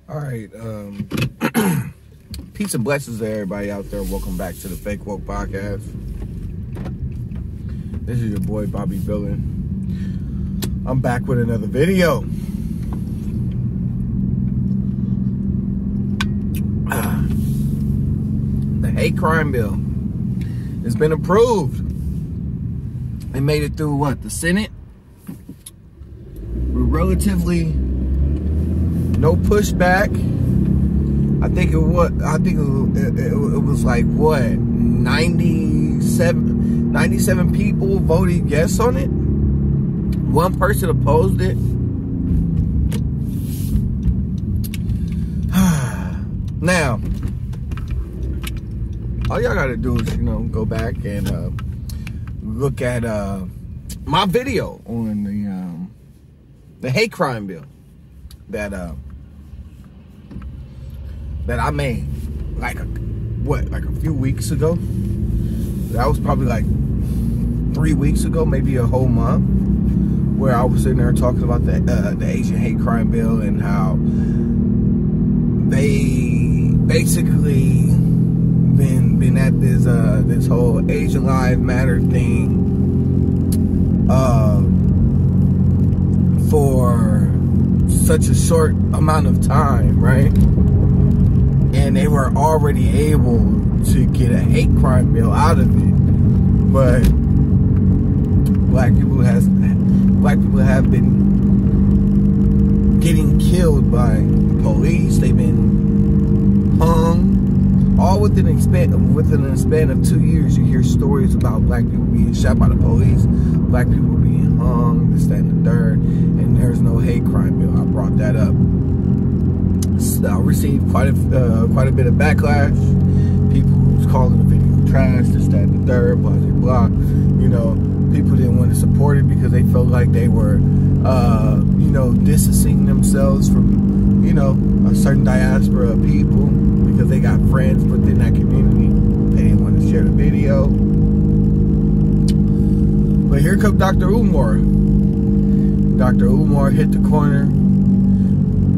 All right, peace and blessings to everybody out there. Welcome back to the Fake Woke Podcast. This is your boy Bobby VILN. I'm back with another video. The hate crime bill has been approved. It made it through what? The Senate? Relatively no pushback. I think it was like what, 97 people voted yes on it. One person opposed it. Now, all y'all gotta do is, go back and look at my video on the hate crime bill that I made like a few weeks ago. That was probably like 3 weeks ago, maybe a whole month, where I was sitting there talking about the Asian hate crime bill and how they basically been at this whole Asian Lives Matter thing for such a short amount of time, right? And they were already able to get a hate crime bill out of it, but black people have been getting killed by police. They've been hung, all within a span of 2 years. You hear stories about black people being shot by the police, black people being hung, this, that, and the third, and there's no hate crime bill. I brought that up. I received quite a bit of backlash. People was calling the video trash, this, that, and the third, blah, blah, blah. People didn't want to support it because they felt like they were, distancing themselves from, a certain diaspora of people because they got friends within that community. They didn't want to share the video. But here comes Dr. Umar. Dr. Umar hit the corner.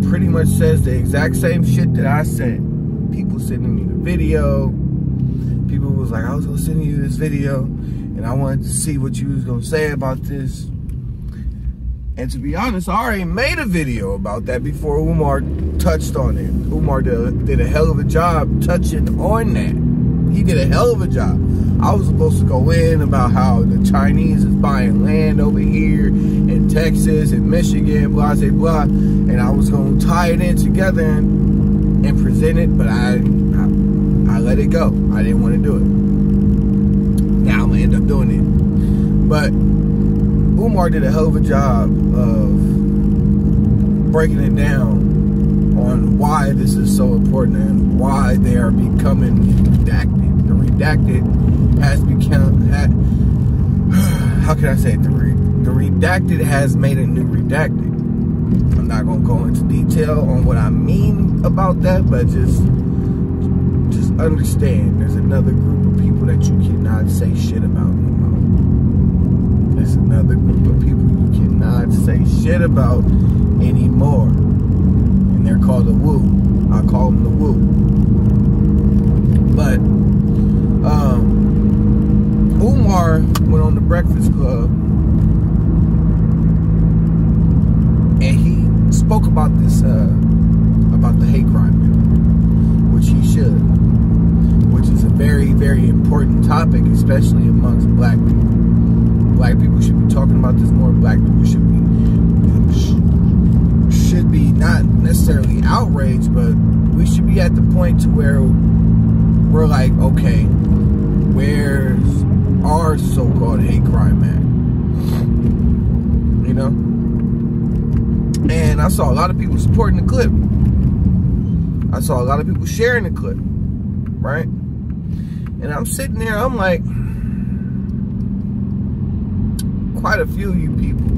Pretty much says the exact same shit that I said. People sending me the video. People was like, I was gonna send you this video and I wanted to see what you was gonna say about this. And to be honest, I already made a video about that before Umar touched on it. Umar did a hell of a job touching on that. He did a hell of a job. I was supposed to go in about how the Chinese is buying land over here in Texas and Michigan, blah, blah, blah. And I was going to tie it in together and present it, but I let it go. I didn't want to do it. Now I'm going to end up doing it. But Umar did a hell of a job of breaking it down on why this is so important and why they are becoming redacted. The redacted has become, how can I say it? The redacted has made a new redacted. I'm not going to go into detail on what I mean about that, but just understand there's another group of people that you cannot say shit about anymore. There's another group of people you cannot say shit about anymore. And they're called the Woo. I call them the Woo. But Umar went on the Breakfast Club and he spoke about this about the hate crime bill, which he should, which is a very, very important topic, especially amongst black people. Black people should be talking about this more. Black people should be not necessarily outraged, but we should be at the point to where we're like, okay, where's our so-called hate crime at? And I saw a lot of people supporting the clip. I saw a lot of people sharing the clip, right? And I'm sitting there, I'm like, quite a few of you people,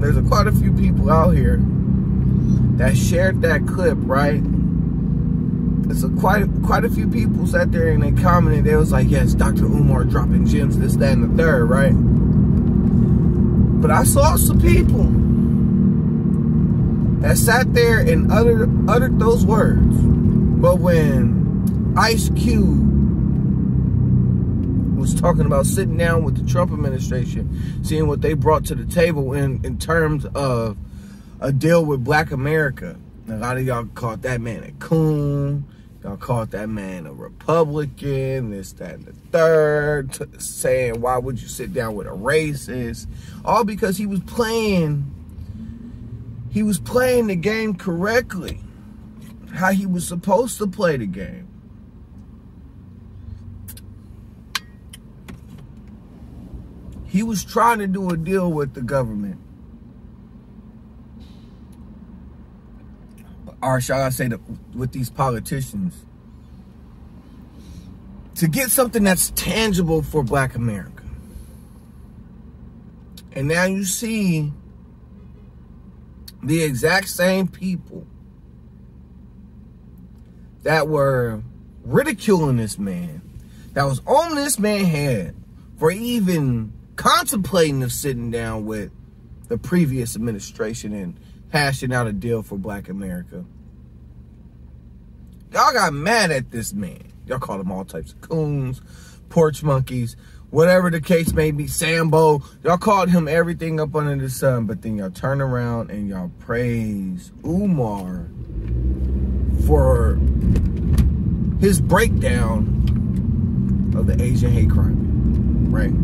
there's quite a few people out here that shared that clip, right? There's quite a few people sat there and they commented. They was like, yes, Dr. Umar dropping gems, this, that, and the third, right? But I saw some people that sat there and uttered those words. But when Ice Cube was talking about sitting down with the Trump administration, seeing what they brought to the table in terms of a deal with Black America, a lot of y'all called that man a coon. Y'all called that man a Republican, this, that, and the third, saying, why would you sit down with a racist? All because he was playing the game correctly, how he was supposed to play the game. He was trying to do a deal with the government. Or shall I say, with these politicians, to get something that's tangible for Black America. And now you see the exact same people that were ridiculing this man, that was on this man's head for even contemplating of sitting down with the previous administration and hashing out a deal for Black America. Y'all got mad at this man. Y'all called him all types of coons, porch monkeys, whatever the case may be, Sambo. Y'all called him everything up under the sun, but then y'all turn around and y'all praise Umar for his breakdown of the Asian hate crime, right?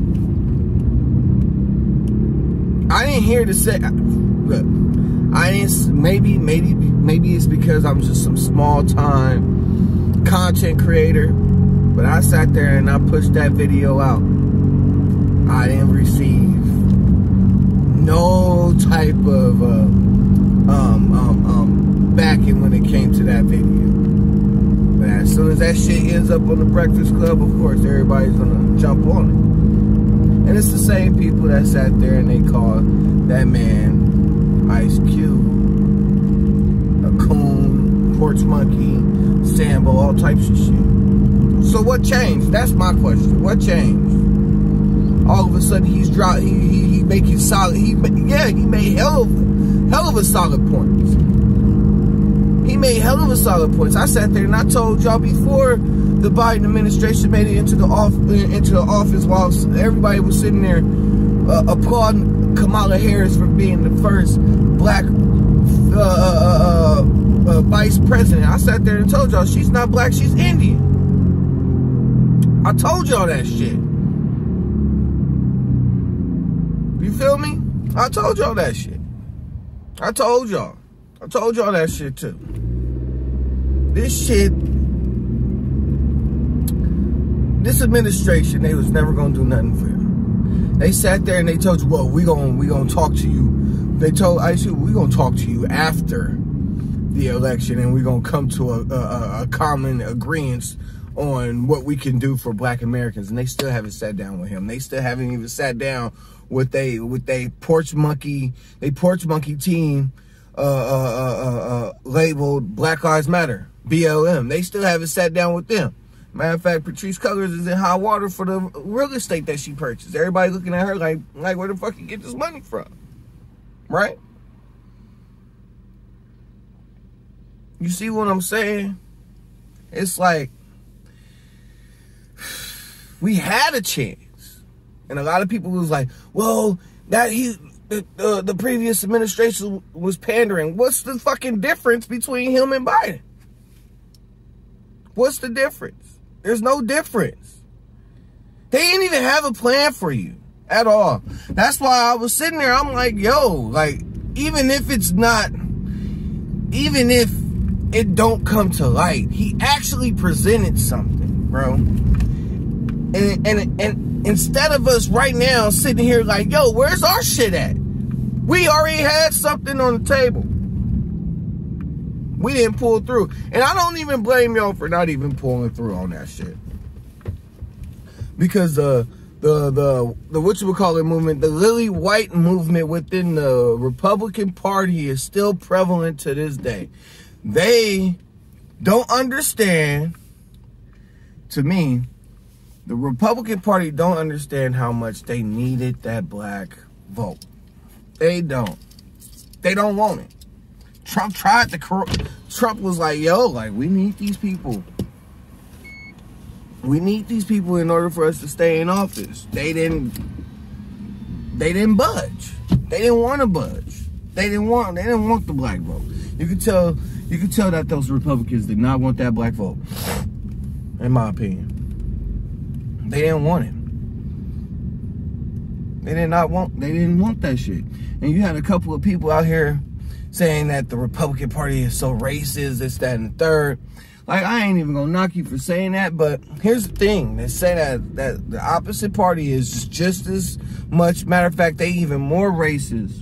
I didn't hear to say, look, I didn't, maybe it's because I'm just some small time content creator, but I sat there and I pushed that video out. I didn't receive no type of backing when it came to that video. But as soon as that shit ends up on the Breakfast Club, of course, everybody's gonna jump on it. And it's the same people that sat there and they called that man Ice Cube a coon, porch monkey, Sambo, all types of shit. So what changed? That's my question. What changed? All of a sudden he's dropped. He making solid. He made hell of a solid points. He made hell of a solid points. I sat there and I told y'all before the Biden administration made it into the office while everybody was sitting there applauding Kamala Harris for being the first Black vice president. I sat there and told y'all she's not Black, she's Indian. I told y'all that shit. You feel me? I told y'all that shit. I told y'all that shit too. This administration, they was never gonna do nothing for you. They sat there and they told you, well, we gonna talk to you. They told ICU, we gonna talk to you after the election, and we're gonna come to a common agreement on what we can do for Black Americans. And they still haven't sat down with him. They still haven't even sat down with they porch monkey team labeled Black Lives Matter, BLM. They still haven't sat down with them. Matter of fact, Patrice Cullors is in hot water for the real estate that she purchased. Everybody looking at her like where the fuck you get this money from? Right? You see what I'm saying? It's like, we had a chance. And a lot of people was like, well, the previous administration was pandering. What's the fucking difference between him and Biden? What's the difference? There's no difference. They didn't even have a plan for you at all. That's why I was sitting there. I'm like, yo, like, even if it don't come to light, he actually presented something, bro. And instead of us right now sitting here like, yo, where's our shit at? We already had something on the table. We didn't pull through. And I don't even blame y'all for not even pulling through on that shit. Because the whatchamacallit movement, the Lily White movement within the Republican Party is still prevalent to this day. They don't understand, to me, the Republican Party don't understand how much they needed that Black vote. They don't. They don't want it. Trump was like, yo, like, we need these people. We need these people in order for us to stay in office. They didn't budge. They didn't want to budge. They didn't want the black vote. You could tell that those Republicans did not want that black vote. In my opinion. They didn't want it. They didn't want that shit. And you had a couple of people out here saying that the Republican Party is so racist, this, that, and the third. Like, I ain't even gonna knock you for saying that, but here's the thing. They say that the opposite party is just as much, matter of fact, they even more racist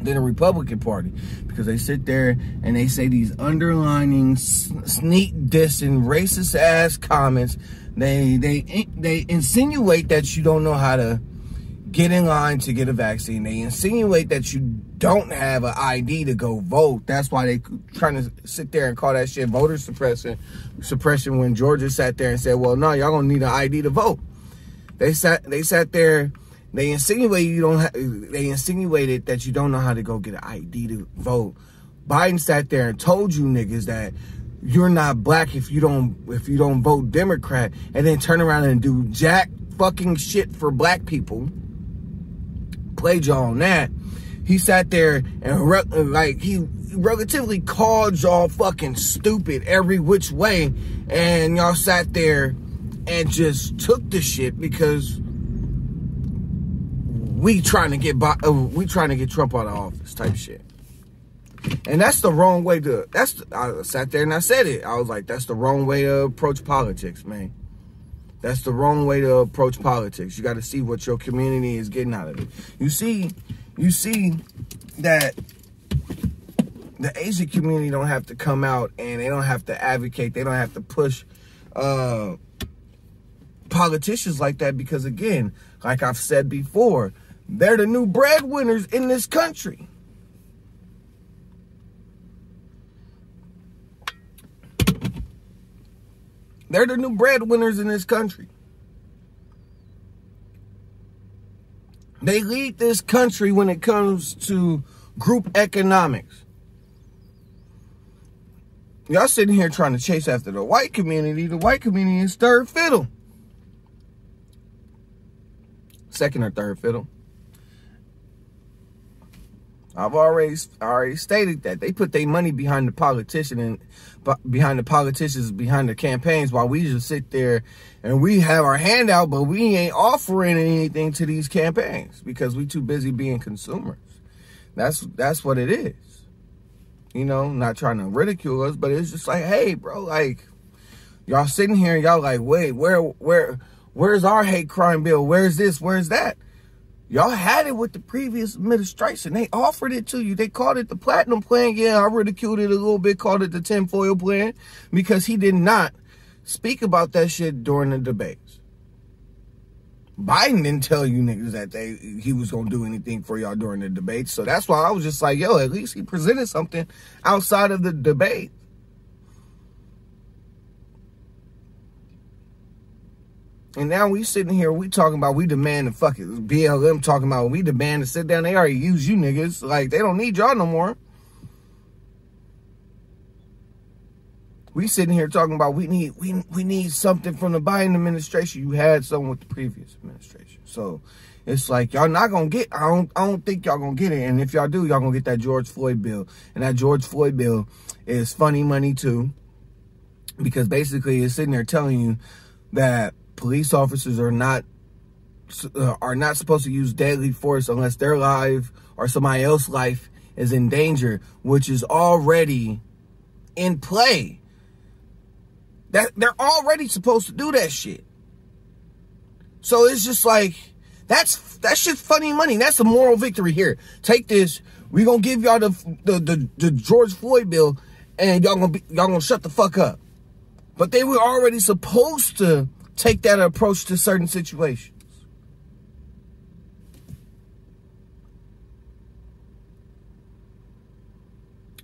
than the Republican Party, because they sit there and they say these underlining, sneak dissing, racist ass comments. They insinuate that you don't know how to get in line to get a vaccine. They insinuate that you don't have an ID to go vote. That's why they trying to sit there and call that shit voter suppression when Georgia sat there and said, well, no, y'all gonna need an ID to vote. They sat there. They insinuated that you don't know how to go get an ID to vote. Biden sat there and told you niggas that you're not black if you don't vote Democrat, and then turn around and do jack fucking shit for black people. Played y'all on that. He sat there and he relatively called y'all fucking stupid every which way, and y'all sat there and just took the shit because we trying to get Trump out of office type shit. And that's the wrong way to, I sat there and I said it. I was like, that's the wrong way to approach politics, man. That's the wrong way to approach politics. You got to see what your community is getting out of it. You see that the Asian community don't have to come out and they don't have to advocate. They don't have to push politicians like that because, again, like I've said before, they're the new breadwinners in this country. They're the new breadwinners in this country. They lead this country when it comes to group economics. Y'all sitting here trying to chase after the white community. The white community is third fiddle. Second or third fiddle. I've already stated that they put their money behind the politician and behind the campaigns, while we just sit there and we have our hand out, but we ain't offering anything to these campaigns because we too busy being consumers. That's what it is. You know, not trying to ridicule us, but it's just like, hey, bro, like, y'all sitting here and y'all like, wait, where's our hate crime bill? Where's this? Where's that? Y'all had it with the previous administration. They offered it to you. They called it the platinum plan. Yeah, I ridiculed it a little bit, called it the tinfoil plan, because he did not speak about that shit during the debates. Biden didn't tell you niggas that he was going to do anything for y'all during the debates. So that's why I was just like, yo, at least he presented something outside of the debate. And now we sitting here, we talking about, we demand to fuck it. BLM talking about, we demand to sit down. They already use you niggas. Like, they don't need y'all no more. We sitting here talking about, we need something from the Biden administration. You had something with the previous administration. So it's like, y'all not going to get, I don't think y'all going to get it. And if y'all do, y'all going to get that George Floyd bill. And that George Floyd bill is funny money too. Because basically it's sitting there telling you that police officers are not supposed to use deadly force unless their life or somebody else's life is in danger, which is already in play. That they're already supposed to do that shit. So it's just like, that's just funny money. That's a moral victory here. Take this. We're gonna give y'all the George Floyd bill, and y'all gonna shut the fuck up. But they were already supposed to take that approach to certain situations.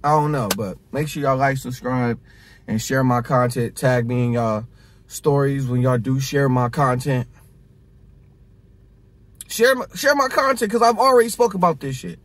I don't know, but make sure y'all like, subscribe, and share my content. Tag me in y'all stories when y'all do share my content. Share my content, because I've already spoke about this shit.